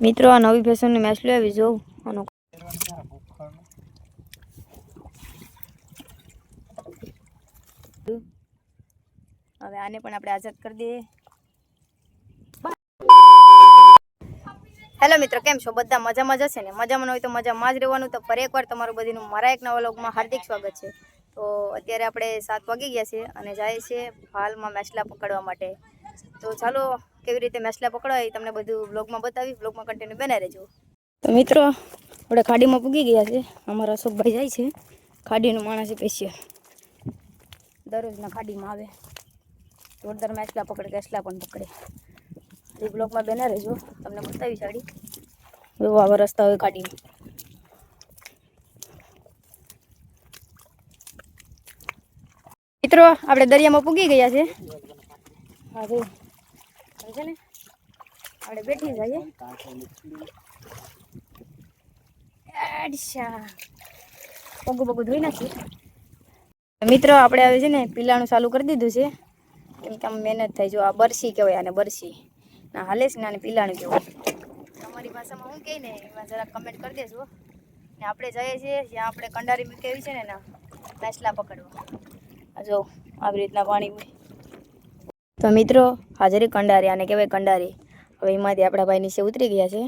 મિત્રો આ નવી ફેશનની મેચ લેવી જોઉં આનો હવે આને પણ આપણે આઝાદ કરી દઈએ। હેલો મિત્રો, કેમ છો બધા? મજામાં જ હશે ને? મજામાં હોય તો મજામાં જ રહેવાનું। તો ફરી એકવાર તમારું બધીનું મારા એક નવા વ્લોગમાં હાર્દિક સ્વાગત છે। તો અત્યારે આપણે 7 વાગી ગયા છે અને જાય છે હાલમાં મેસલા પકડવા માટે। તો ચાલો કેવી રીતે મેસલા પકડાય તમને બધું વ્લોગમાં બતાવી, વ્લોગમાં કન્ટિન્યુ બનાવી રહેજો। તો મિત્રો આપણે ખાડીમાં પૂગી ગયા છે। અમારા અશોકભાઈ જાય છે ખાડીનું માણસ સ્પેશિયલ, દરરોજના ખાડીમાં આવે, જોરદાર મેસલા પકડે, કેસલા પણ પકડે। એ બ્લોકમાં બેના રહેજો, તમને બતાવી સાડી એવો આવા રસ્તા હોય ખાડીમાં। મિત્રો આપણે દરિયામાં પૂગી ગયા છે। હા જો છે ને આપણે બેઠી જઈએ। પગું પગું ધોઈ નાખીએ। મિત્રો આપણે આવે છે ને પીલાણું ચાલુ કરી દીધું છે, કેમ કે આમ મહેનત થાય। જો આ બરસી કહેવાય, આને બરસી ના હાલે છે ને, આને પીલાણું કહેવાય। તમારી ભાષામાં હું કહે ને એમાં જરાક કમેન્ટ કરી દેજો। ને આપણે જઈએ છીએ જ્યાં આપણે કંડારી મૂકી આવી છે ને ના મેસલા પકડવા। જો આવી રીતના પાણી હોય। તો મિત્રો હાજરી કંડારી, આને કહેવાય કંડારી। હવે એમાંથી આપણા ભાઈ નીચે ઉતરી ગયા છે।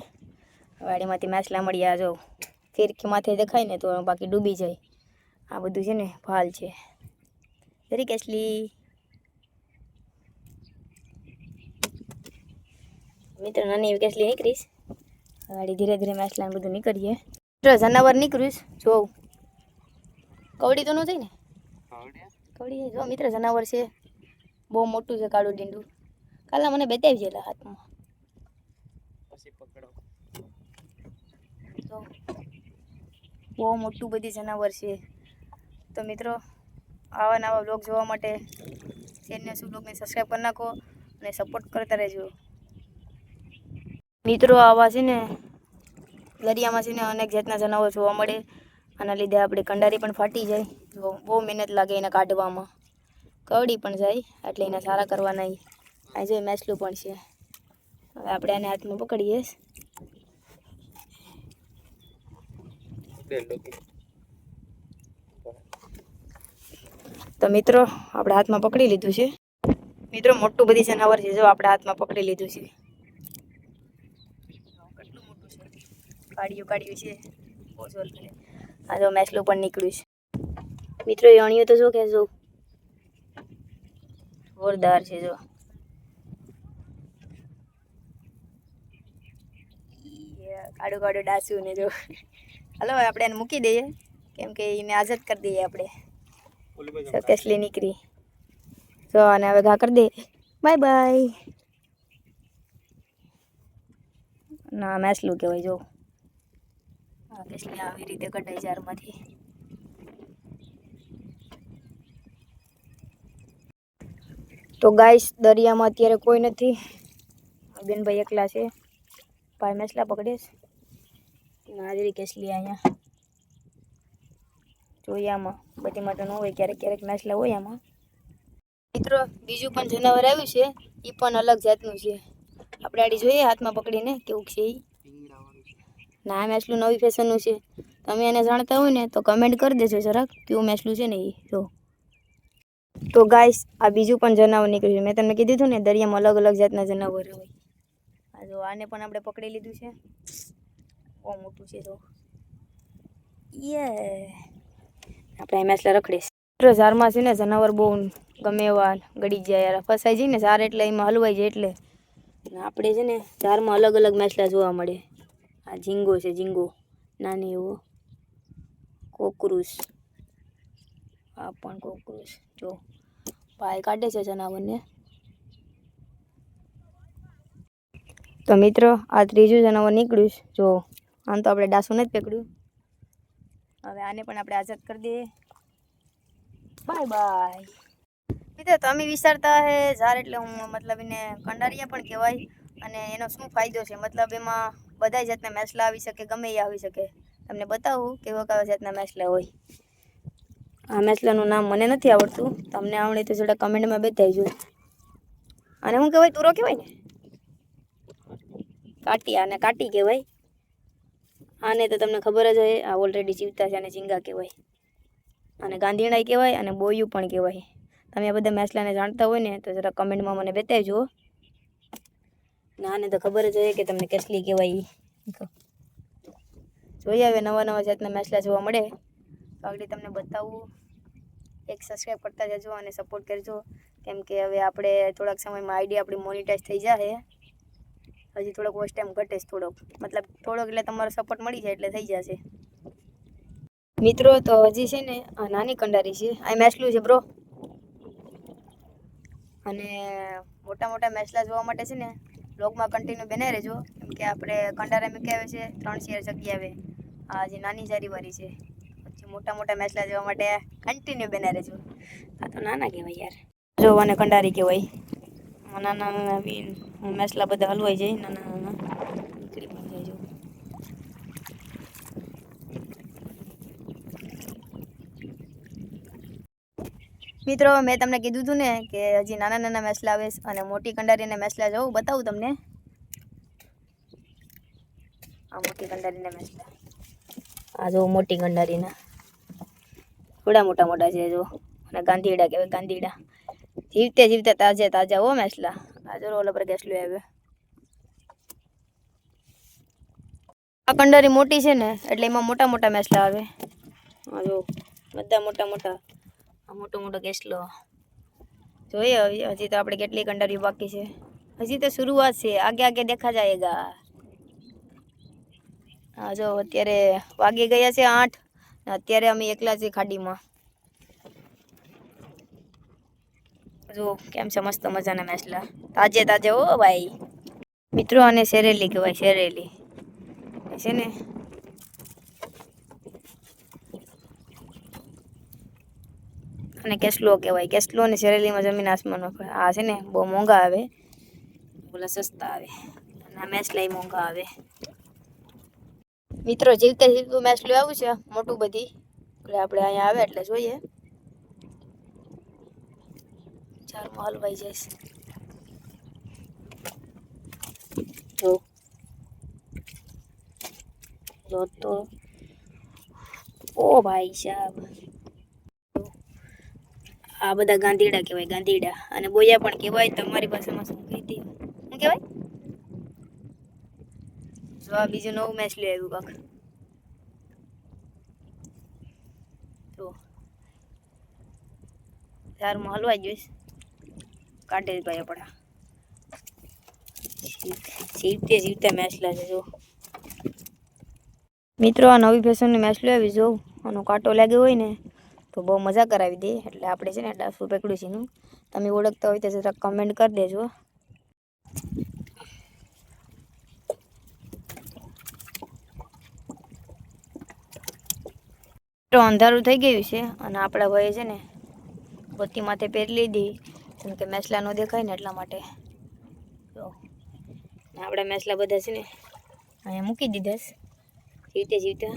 વાડીમાંથી મેસલા મળ્યા। જો ફિરકી માથે દેખાય ને તો બાકી ડૂબી જાય। આ બધું છે ને ભાલ છે। જરી કેસલી મિત્રો નાની એવી કેસલી નીકળીશ। વાડી ધીરે ધીરે મેસલા બધું નીકળીએ। મિત્રો જનાવર નીકળ્યું જોઉં, કવડી તો ન થઈ ને? કવડી જો મિત્ર જનાવર છે, બહુ મોટું છે, કાળું ડીંડું। કાલે મને બતાવી છે હાથમાં, પછી પકડો તો બહુ મોટું બધી જનાવર છે। તો મિત્રો આવા નવા બ્લોગ જોવા માટે ચેનલને બ્લોગને સબસ્ક્રાઈબ કરી નાખો અને સપોર્ટ કરતા રહેજો। મિત્રો આવા છે ને દરિયામાં છે ને અનેક જાતના જનાવર જોવા મળે। આના લીધે આપણી કંડારી પણ ફાટી જાય। જો બહુ મહેનત લાગે એને કાઢવામાં, કવડી પણ જાય, એટલે એને સારા કરવાના। આ જો મેસલું પણ છે। હવે આપણે આને હાથમાં પકડીએ। તો મિત્રો આપણે હાથમાં પકડી લીધું છે। મિત્રો મોટું બધી જનાવર છે, જો આપણે હાથમાં પકડી લીધું છે। કેટલું મોટું છે, કાળિયું કાળિયું છે, બહુ જોર કરે। આ જો મેસલું પણ નીકળ્યું છે। મિત્રો એ અણિયું તો જો કે જો જોરદાર છે। જો કાળું કાળું ડાસું ને જો હાલો આપણે એને મૂકી દઈએ, કેમ કે એને આઝાદ કરી દઈએ આપણે। કેસલી નીકળી જો, અને હવે ઘા કરી દે, બાય બાય। ના મેસલું કહેવાય। જો આ કેસલી આવી રીતે કઢાઈ જારમાંથી। તો ગાઈસ દરિયામાં અત્યારે કોઈ નથી, બેનભાઈ એકલા છે। ભાઈ મેસલા પકડે છે, હાજરી કેસલી અહીંયા જોઈએ। આમાં બધીમાં તો ન હોય, ક્યારેક ક્યારેક મેસલા હોય આમાં। મિત્રો બીજું પણ જનાવર આવ્યું છે, એ પણ અલગ જાતનું છે। આપણે આડી જોઈએ હાથમાં પકડીને કેવું છે એ। ના મેસલું નવી ફેશનનું છે, તમે એને જાણતા હોય ને તો કમેન્ટ કરી દેજો જરાક કેવું મેસલું છે ને એ। તો ગાઈસ આ બીજું પણ જનાવર નીકળ્યું છે। મેં તમને કીધું હતું ને દરિયામાં અલગ અલગ જાતના જનાવર હોય। આ જો આને પણ આપણે પકડી લીધું છે, બહુ મોટું છે। જો આપણે મેસલા રખડીશ। ઝારમાં છે ને જનાવર બહુ ગમે એવા ગળી જાય, યાર ફસાઈ જાય ને ઝાર, એટલે એમાં હલવાઈ જાય। એટલે આપણે છે ને ઝારમાં અલગ અલગ મેસલા જોવા મળે। આ ઝીંગો છે, ઝીંગો નાની એવો, કોકરુસ, આ પણ કોકરુસ। જો ભાઈ કાઢે છે જનાવરને। તો મિત્રો આ ત્રીજું જનાવર નીકળ્યું છે। જો આમ તો આપણે ડાસું નથી પકડ્યું, હવે આને પણ આપણે આઝાદ કરી દઈએ। Bye bye. મિત્રો તમે વિચારતા હે ઝાર એટલે હું મતલબ એને કંડારિયા પણ કહેવાય, અને એનો શું ફાયદો છે? મતલબ એમાં બધા જાતના મેસલા આવી શકે, ગમે એ આવી શકે। તમને બતાવું કેવા જાતના મેસલા હોય। આ મેસલાનું નામ મને નથી આવડતું, તમને આવડે તો થોડા કમેન્ટમાં બતાવજો। અને શું કહેવાય? તુરો કહેવાય ને? કાટી, આને કાટી કહેવાય. આને તો તમને ખબર જ હોય, આ ઓલરેડી જીવતા છે, આને ઝીંગા કહેવાય. અને ગાંધીણાઈ કહેવાય અને બોયું પણ કહેવાય. તમે આ બધા માછલાને જાણતા હોય ને તો જરા કમેન્ટમાં મને બતાવજો. ને આને તો ખબર જ હોય કે તમને કેસલી કહેવાય. જોઈએ હવે નવા જાતના માછલા જોવા મળે તો આગળ તમને બતાવું. એક સબસ્ક્રાઈબ કરતા જજો અને સપોર્ટ કરજો, કેમ કે હવે આપણે થોડાક સમયમાં આઈડી આપણી મોનિટાઈઝ થઈ જશે. હજી થોડોક વોચ ટાઈમ ઘટે છે, મતલબ થોડોક એટલે તમારો સપોર્ટ મળી જાય એટલે થઈ જશે. મિત્રો તો હજી છે ને આ નાની કંડારી છે, આ માછલું છે બ્રો. અને મોટા માછલા જોવા માટે છે ને બ્લોગમાં કન્ટિન્યુ બને રહેજો, કેમ કે આપણે કંડારા મૂકી આવે છે 3 શેર જગ્યાએ. આ જે નાની જારીવાળી છે. પછી મોટા માછલા જોવા માટે કન્ટિન્યુ બને રહેજો. આ તો નાના કહેવાય યાર, જોવાને કંડારી કહેવાય. નાના માછલા બધા હલવાઈ જાય, નાના નીકળી પણ જાય. જો મિત્રો મેં તમને કીધું હતું ને કે હજી નાના માછલા આવે અને મોટી કંડારીના માછલા જોઉં, બતાવું તમને. આ મોટી કંડારીના માછલા, આ જો મોટી કંડારીના થોડા મોટા છે જો. અને ગાંધીડા કહેવાય, ગાંધીડા. જીવતે તાજા હો માછલા. આ જો ઓલા પર ગેસલું આવે. આ કંડારી મોટી છે ને એટલે એમાં મોટા માછલા આવે. આ જો બધા મોટા. આ મોટો કેસલો જોઈએ. હજી તો આપણે કેટલી કંડારીઓ બાકી છે. હજી તો શરૂઆત છે, આગે દેખા જાયેગા. હા જો અત્યારે વાગી ગયા છે 8. અત્યારે અમે એકલા છીએ ખાડીમાં. જો કેમ છે મસ્ત મજાના માછલા, તાજે હો ભાઈ. મિત્રો આને શેરેલી કહેવાય, શેરેલી છે ને. અને કેસલો કહેવાય. કેસલો અને શેરેલીમાં જમીન આસમાનનો. આ છે ને બહુ મોંઘા આવે, ઓલા સસ્તા આવે. અને આ માછલા મોંઘા આવે. મિત્રો જીવતું માછલું આવું છે મોટું બધી, એટલે આપણે અહીંયા આવે એટલે જોઈએ. ચારમાં હલવાઈ જાય જો તો ઓ ભાઈ સાહેબ. આ બધા ગાંધીડા કહેવાય, ગાંધીડા. અને બોયા પણ કહેવાય. તમારી ભાષામાં શું કહેતી શું કહેવાય? જો આ બીજું નવું માછલું આવ્યું કાક. તો ચારમાં હલવાઈ જોઈશ, કાઢે ભાઈ આપણા. જીવતે માછલા છે જો. મિત્રો આ નવી ફેશનની માછલી આવી જોઉં. આનો કાંટો લાગ્યો હોય ને તો બહુ મજા કરાવી દે. એટલે આપણે છે ને ડાસું પકડ્યું છે એનું. તમે ઓળખતા હોય તો જરા કમેન્ટ કરી દેજો. અંધારું થઈ ગયું છે અને આપણા ભાઈએ છે ને બત્તી માથે પહેરી લીધી, કેમ કે માછલા ન દેખાય ને એટલા માટે. તો આપણા માછલા બધા છે ને અહીંયા મૂકી દીધા જીવતે.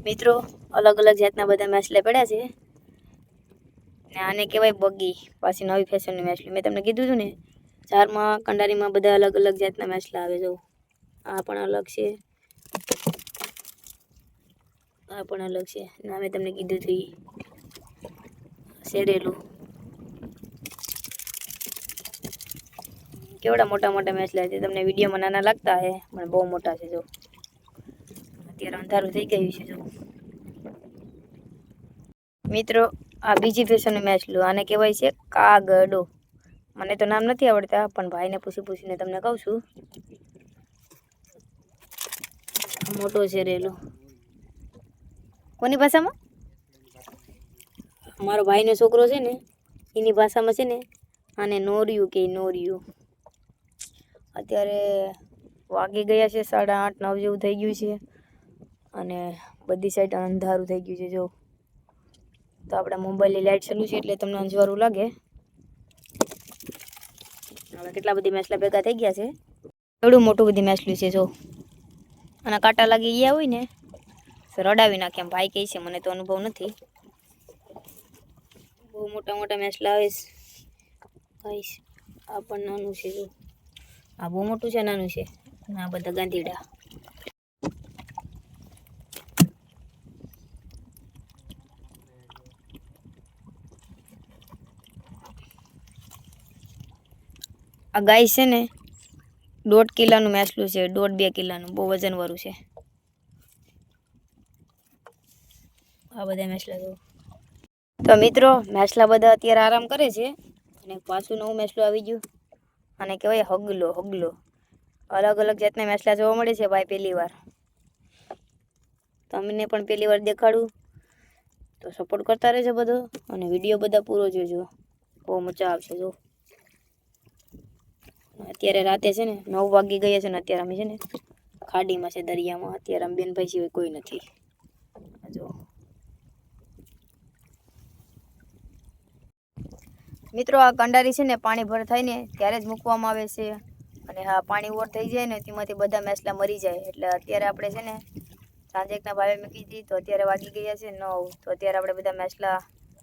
મિત્રો અલગ જાતના બધા માછલા પડ્યા છે ને. આને કહેવાય બગી, પાછી નવી ફેશનની માછલી. મેં તમને કીધું હતું ને, ચારમાં કંડારીમાં બધા અલગ જાતના માછલા આવે. જો આ પણ અલગ છે, આ પણ અલગ છે. ના મેં તમને કીધું હતું શેરેલું. કેવડા મોટા માછલા છે. તમને વિડીયોમાં નાના લાગતા હે પણ બહુ મોટા છે. જો અત્યારે અંધારું થઈ ગયું છે. જો મિત્રો આ બીજી ફેશનનું માછલું, આને કહેવાય છે કાગડો. મને તો નામ નથી આવડતા, પણ ભાઈને પૂછીને તમને કહું છું. મોટો છે રેલો. કોની ભાષામાં? મારો ભાઈનો છોકરો છે ને એની ભાષામાં છે ને આને નોરિયું કે નોરિયું. અત્યારે વાગી ગયા છે 8:30 9 જેવું થઈ ગયું છે અને બધી સાઈડ અંધારું થઈ ગયું છે. જો તો આપણા મોબાઈલની લાઇટ ચાલુ છે એટલે તમને અંજવાળું લાગે. હવે હવે કેટલા બધી મેસલા ભેગા થઈ ગયા છે. એવડું મોટું બધી મેસલું છે જો. અને કાંટા લાગી ગયા હોય ને તો રડાવી નાખે એમ ભાઈ કહે છે, મને તો અનુભવ નથી. બહુ મોટા મોટા મેસલા આવે છે ગાઈસ. આ પણ નાનું છે જો. આ બહુ મોટું છે, નાનું છે. અને આ બધા ગાંધીડા. આ ગાય છે ને 1.5 કિલોનું મેસલું છે, 1.5-2 કિલોનું. બહુ વજનવાળું છે. આ બધા મેસલા જો. તો મિત્રો મેસલા બધા અત્યારે આરામ કરે છે. અને પાછું નવું મેસલું આવી ગયું. અને કહેવાય હગલો. અલગ અલગ જાતના મેસલા જોવા મળે છે ભાઈ પહેલી વાર. તમને પણ પહેલી વાર દેખાડું તો સપોર્ટ કરતા રહેજો બધો. અને વિડીયો બધા પૂરો જોજો. બહુ મજા આવશે જો. અત્યારે રાતે છે ને 9 વાગી ગયા છે ને અત્યારે અમે છે ને ખાડીમાં છે, દરિયામાં. અત્યારે અમે બેનભાઈ સિવાય કોઈ નથી જો. મિત્રો આ કંડારી છે ને પાણી ભર થાય ને ત્યારે જ મૂકવામાં આવે છે. અને હા, પાણી ઓવર થઈ જાય ને તેમાંથી બધા મેસલા મરી જાય. એટલે અત્યારે આપણે છે ને સાંજેકના ભાવે મૂકી હતી તો અત્યારે વાગી ગયા છે 9. તો અત્યારે આપણે બધા મેસલા,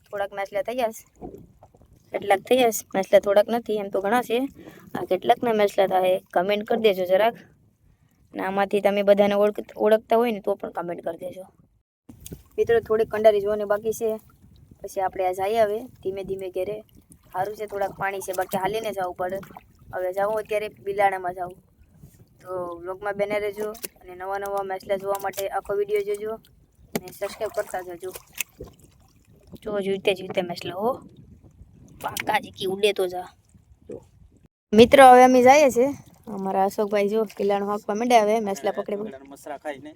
થોડાક મેસલા થઈ જશે. કેટલાક થઈ જશે મેસલા, થોડાક નથી. એમ તો ઘણા છે. આ કેટલાકના મેસલા થાય કમેન્ટ કરી દેજો જરાક. અને આમાંથી તમે બધાને ઓળખતા હોય ને તો પણ કમેન્ટ કરી દેજો. મિત્રો થોડીક કંડારી જોવાની બાકી છે, પછી આપણે આ જઈ આવે ધીમે ધીમે ઘેરે. સારું છે થોડાક પાણી છે, બાકી હાલીને જવું પડે. હવે જાઉં અત્યારે બિલાણામાં જાઉં. તો વ્લોગમાં બને રહેજો. અને નવા નવા મેસલા જોવા માટે આખો વિડીયો જોજો. અને સબસ્ક્રાઈબ કરતા જજો. જો જોઈતે મેસલા હો પાકા જીકી ઉડે તો જા. મિત્રો હવે અમે જઈએ છીએ. અમારા અશોકભાઈ જો કિલ્લાનું હાંકવા માંડ્યા. હવે મેસલા પકડી.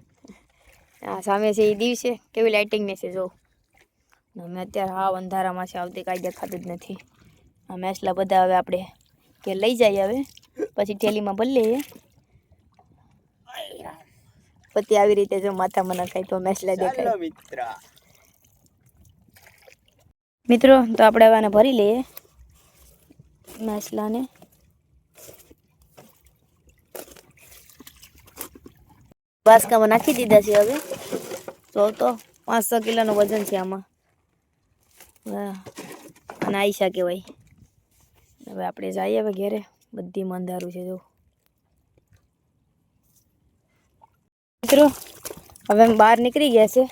હા, સામે છે એ દિવસે કેવી લાઇટિંગ ને છે જો. અમે અત્યારે હાવ અંધારામાં છે, આવતી કાંઈ દેખાતું જ નથી. આ મેસલા બધા હવે આપણે કે લઈ જઈએ. હવે પછી થેલીમાં ભરી લઈએ. પછી આવી રીતે જો માથામાં નખાય તો મેસલા દેખાય. મિત્રો તો આપણે હવે આને ભરી લઈએ મેસલાને. બાસકામાં નાખી દીધા છે. હવે તો 5-6 કિલોનું વજન છે આમાં. અને આયશા કહેવાય. હવે આપણે જઈએ હવે ઘેરે. બધી અંધારું છે જો. મિત્રો હવે અમે બહાર નીકળી ગયા છે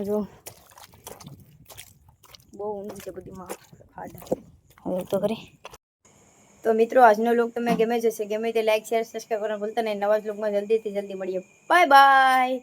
જો. બહુ ઊંઘ છે બધીમાં ખાડા. હવે તો ખરી. તો મિત્રો આજનો વ્લોગ તમને ગમે જશે. ગમે તે લાઈક, શેર, સબસ્ક્રાઈબ કરવાનું ભૂલતા નહીં. નવા વ્લોગમાં જલ્દીથી જલ્દી મળીએ. Bye bye.